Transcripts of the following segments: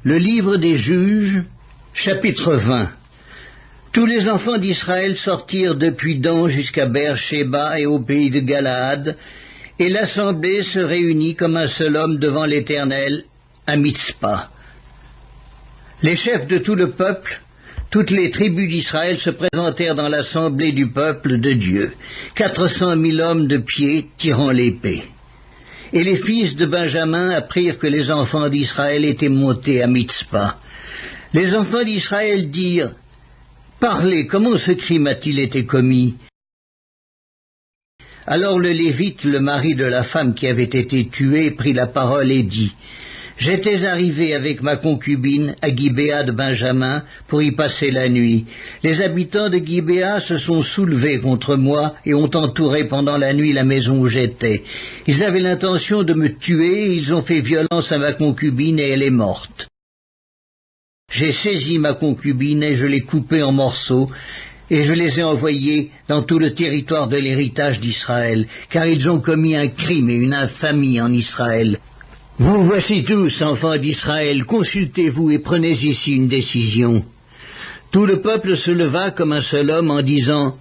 Le livre des Juges, chapitre 20. Tous les enfants d'Israël sortirent depuis Dan jusqu'à Beer-Shéba et au pays de Galaad, et l'assemblée se réunit comme un seul homme devant l'Éternel à Mitzpa. Les chefs de tout le peuple, toutes les tribus d'Israël se présentèrent dans l'assemblée du peuple de Dieu, 400 000 hommes de pied tirant l'épée. Et les fils de Benjamin apprirent que les enfants d'Israël étaient montés à Mitzpa. Les enfants d'Israël dirent, « Parlez, comment ce crime a-t-il été commis ?» Alors le Lévite, le mari de la femme qui avait été tuée, prit la parole et dit, « J'étais arrivé avec ma concubine à Gibéa de Benjamin pour y passer la nuit. Les habitants de Gibéa se sont soulevés contre moi et ont entouré pendant la nuit la maison où j'étais. Ils avaient l'intention de me tuer et ils ont fait violence à ma concubine et elle est morte. J'ai saisi ma concubine et je l'ai coupée en morceaux et je les ai envoyés dans tout le territoire de l'héritage d'Israël, car ils ont commis un crime et une infamie en Israël. Vous voici tous, enfants d'Israël, consultez-vous et prenez ici une décision. » Tout le peuple se leva comme un seul homme en disant,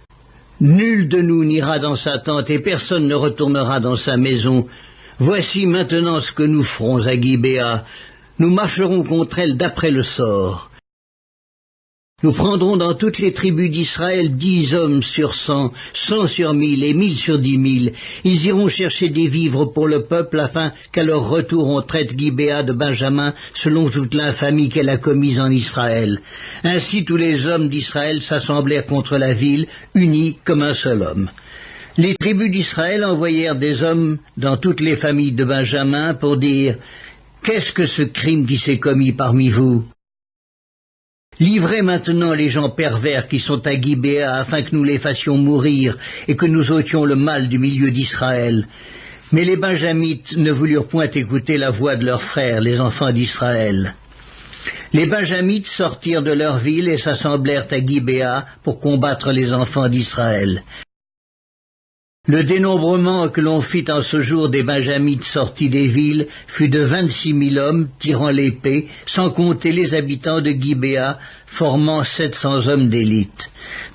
« Nul de nous n'ira dans sa tente et personne ne retournera dans sa maison. Voici maintenant ce que nous ferons à Gibéa. Nous marcherons contre elle d'après le sort. Nous prendrons dans toutes les tribus d'Israël 10 hommes sur 100, 100 sur 1000 et 1000 sur 10 000. Ils iront chercher des vivres pour le peuple afin qu'à leur retour on traite Gibéa de Benjamin selon toute l'infamie qu'elle a commise en Israël. » Ainsi tous les hommes d'Israël s'assemblèrent contre la ville, unis comme un seul homme. Les tribus d'Israël envoyèrent des hommes dans toutes les familles de Benjamin pour dire « Qu'est-ce que ce crime qui s'est commis parmi vous ? Livrez maintenant les gens pervers qui sont à Gibéa afin que nous les fassions mourir et que nous ôtions le mal du milieu d'Israël. » Mais les Benjamites ne voulurent point écouter la voix de leurs frères, les enfants d'Israël. Les Benjamites sortirent de leur ville et s'assemblèrent à Gibéa pour combattre les enfants d'Israël. Le dénombrement que l'on fit en ce jour des Benjamites sortis des villes fut de 26 000 hommes tirant l'épée, sans compter les habitants de Gibéa, formant 700 hommes d'élite.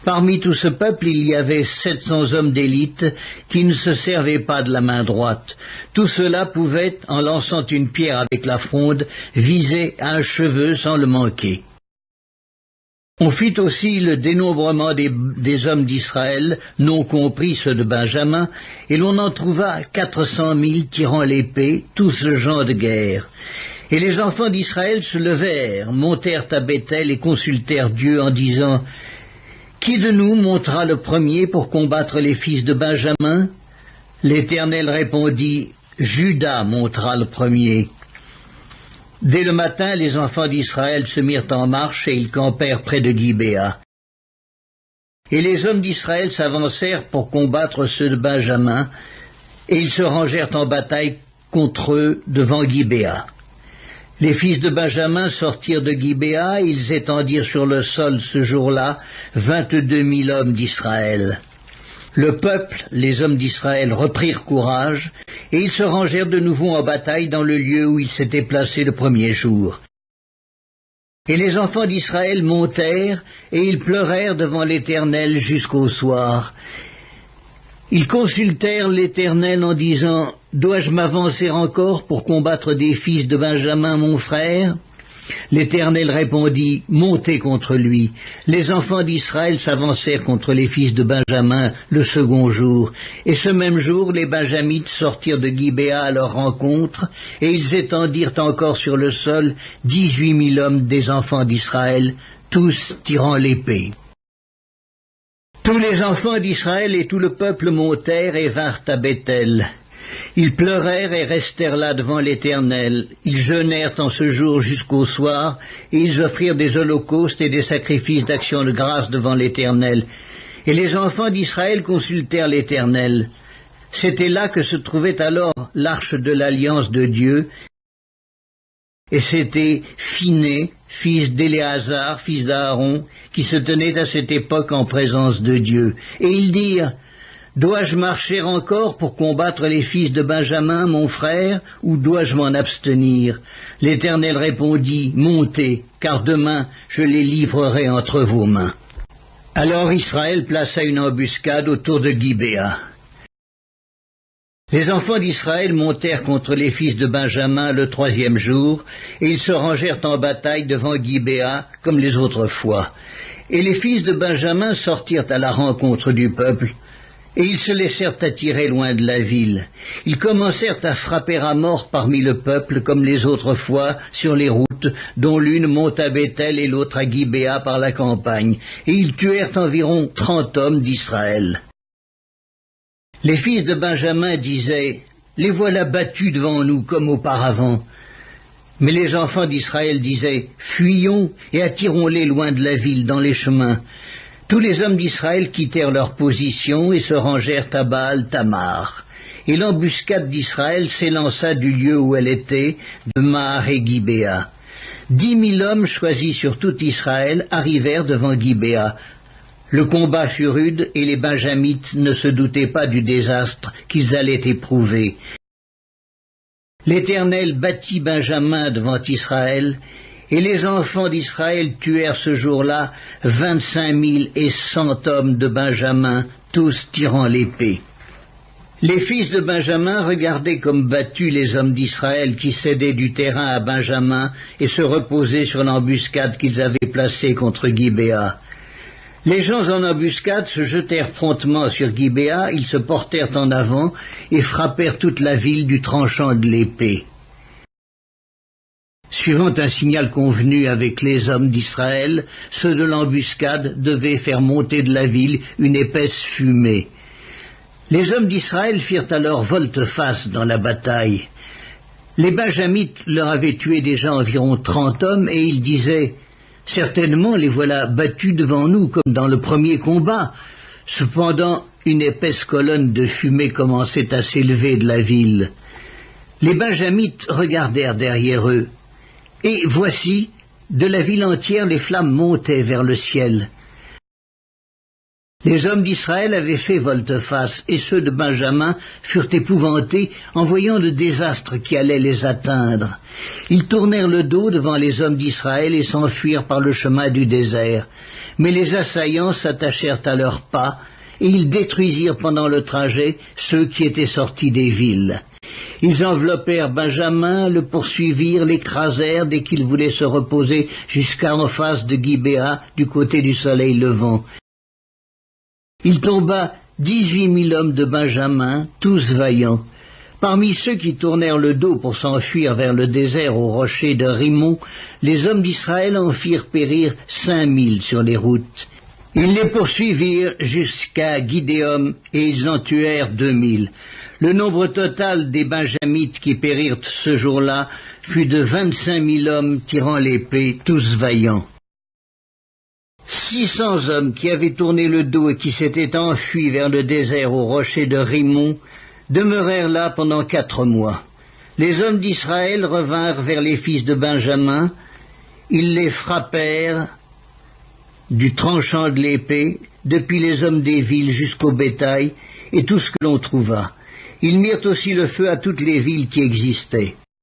Parmi tout ce peuple, il y avait 700 hommes d'élite qui ne se servaient pas de la main droite. Tout cela pouvait, en lançant une pierre avec la fronde, viser un cheveu sans le manquer. On fit aussi le dénombrement des hommes d'Israël, non compris ceux de Benjamin, et l'on en trouva 400 000 tirant l'épée, tous gens de guerre. Et les enfants d'Israël se levèrent, montèrent à Béthel et consultèrent Dieu en disant, « Qui de nous montera le premier pour combattre les fils de Benjamin ?» L'Éternel répondit, « Juda montera le premier. » Dès le matin, les enfants d'Israël se mirent en marche et ils campèrent près de Gibéa. Et les hommes d'Israël s'avancèrent pour combattre ceux de Benjamin, et ils se rangèrent en bataille contre eux devant Gibéa. Les fils de Benjamin sortirent de Gibéa, et ils étendirent sur le sol ce jour-là 22 000 hommes d'Israël. Le peuple, les hommes d'Israël, reprirent courage, et ils se rangèrent de nouveau en bataille dans le lieu où ils s'étaient placés le premier jour. Et les enfants d'Israël montèrent, et ils pleurèrent devant l'Éternel jusqu'au soir. Ils consultèrent l'Éternel en disant, « Dois-je m'avancer encore pour combattre des fils de Benjamin, mon frère ?» L'Éternel répondit, « Montez contre lui. » Les enfants d'Israël s'avancèrent contre les fils de Benjamin le second jour. Et ce même jour, les Benjamites sortirent de Gibéa à leur rencontre, et ils étendirent encore sur le sol 18 000 hommes des enfants d'Israël, tous tirant l'épée. Tous les enfants d'Israël et tout le peuple montèrent et vinrent à Béthel. Ils pleurèrent et restèrent là devant l'Éternel. Ils jeûnèrent en ce jour jusqu'au soir, et ils offrirent des holocaustes et des sacrifices d'action de grâce devant l'Éternel. Et les enfants d'Israël consultèrent l'Éternel. C'était là que se trouvait alors l'arche de l'alliance de Dieu, et c'était Phiné, fils d'Éléazar, fils d'Aaron, qui se tenait à cette époque en présence de Dieu. Et ils dirent, Dois-je marcher encore pour combattre les fils de Benjamin, mon frère, ou dois-je m'en abstenir? L'Éternel répondit, montez, car demain je les livrerai entre vos mains. Alors Israël plaça une embuscade autour de Gibéa. Les enfants d'Israël montèrent contre les fils de Benjamin le 3e jour, et ils se rangèrent en bataille devant Gibéa, comme les autres fois. Et les fils de Benjamin sortirent à la rencontre du peuple, et ils se laissèrent attirer loin de la ville. Ils commencèrent à frapper à mort parmi le peuple, comme les autres fois, sur les routes, dont l'une monte à Béthel et l'autre à Gibéa par la campagne, et ils tuèrent environ 30 hommes d'Israël. Les fils de Benjamin disaient, « Les voilà battus devant nous comme auparavant. » Mais les enfants d'Israël disaient, « Fuyons et attirons-les loin de la ville, dans les chemins. » Tous les hommes d'Israël quittèrent leur position et se rangèrent à Baal-Tamar. Et l'embuscade d'Israël s'élança du lieu où elle était, de Mahar et Gibéa. 10 000 hommes choisis sur tout Israël arrivèrent devant Gibéa. Le combat fut rude et les Benjamites ne se doutaient pas du désastre qu'ils allaient éprouver. L'Éternel battit Benjamin devant Israël, et les enfants d'Israël tuèrent ce jour-là 25 100 hommes de Benjamin, tous tirant l'épée. Les fils de Benjamin regardaient comme battus les hommes d'Israël qui cédaient du terrain à Benjamin et se reposaient sur l'embuscade qu'ils avaient placée contre Gibéa. Les gens en embuscade se jetèrent promptement sur Gibéa, ils se portèrent en avant et frappèrent toute la ville du tranchant de l'épée. Suivant un signal convenu avec les hommes d'Israël, ceux de l'embuscade devaient faire monter de la ville une épaisse fumée. Les hommes d'Israël firent alors volte-face dans la bataille. Les Benjamites leur avaient tué déjà environ 30 hommes et ils disaient « Certainement les voilà battus devant nous comme dans le premier combat. » Cependant, une épaisse colonne de fumée commençait à s'élever de la ville. Les Benjamites regardèrent derrière eux. Et voici, de la ville entière, les flammes montaient vers le ciel. Les hommes d'Israël avaient fait volte-face, et ceux de Benjamin furent épouvantés en voyant le désastre qui allait les atteindre. Ils tournèrent le dos devant les hommes d'Israël et s'enfuirent par le chemin du désert. Mais les assaillants s'attachèrent à leurs pas, et ils détruisirent pendant le trajet ceux qui étaient sortis des villes. Ils enveloppèrent Benjamin, le poursuivirent, l'écrasèrent dès qu'il voulait se reposer jusqu'en face de Gibéa, du côté du soleil levant. Il tomba 18 000 hommes de Benjamin, tous vaillants. Parmi ceux qui tournèrent le dos pour s'enfuir vers le désert au rocher de Rimon, les hommes d'Israël en firent périr 5 000 sur les routes. Ils les poursuivirent jusqu'à Gidéom et ils en tuèrent 2 000. Le nombre total des Benjamites qui périrent ce jour-là fut de 25 000 hommes tirant l'épée, tous vaillants. 600 hommes qui avaient tourné le dos et qui s'étaient enfuis vers le désert au rocher de Rimon demeurèrent là pendant 4 mois. Les hommes d'Israël revinrent vers les fils de Benjamin, ils les frappèrent du tranchant de l'épée, depuis les hommes des villes jusqu'au bétail, et tout ce que l'on trouva. Ils mirent aussi le feu à toutes les villes qui existaient.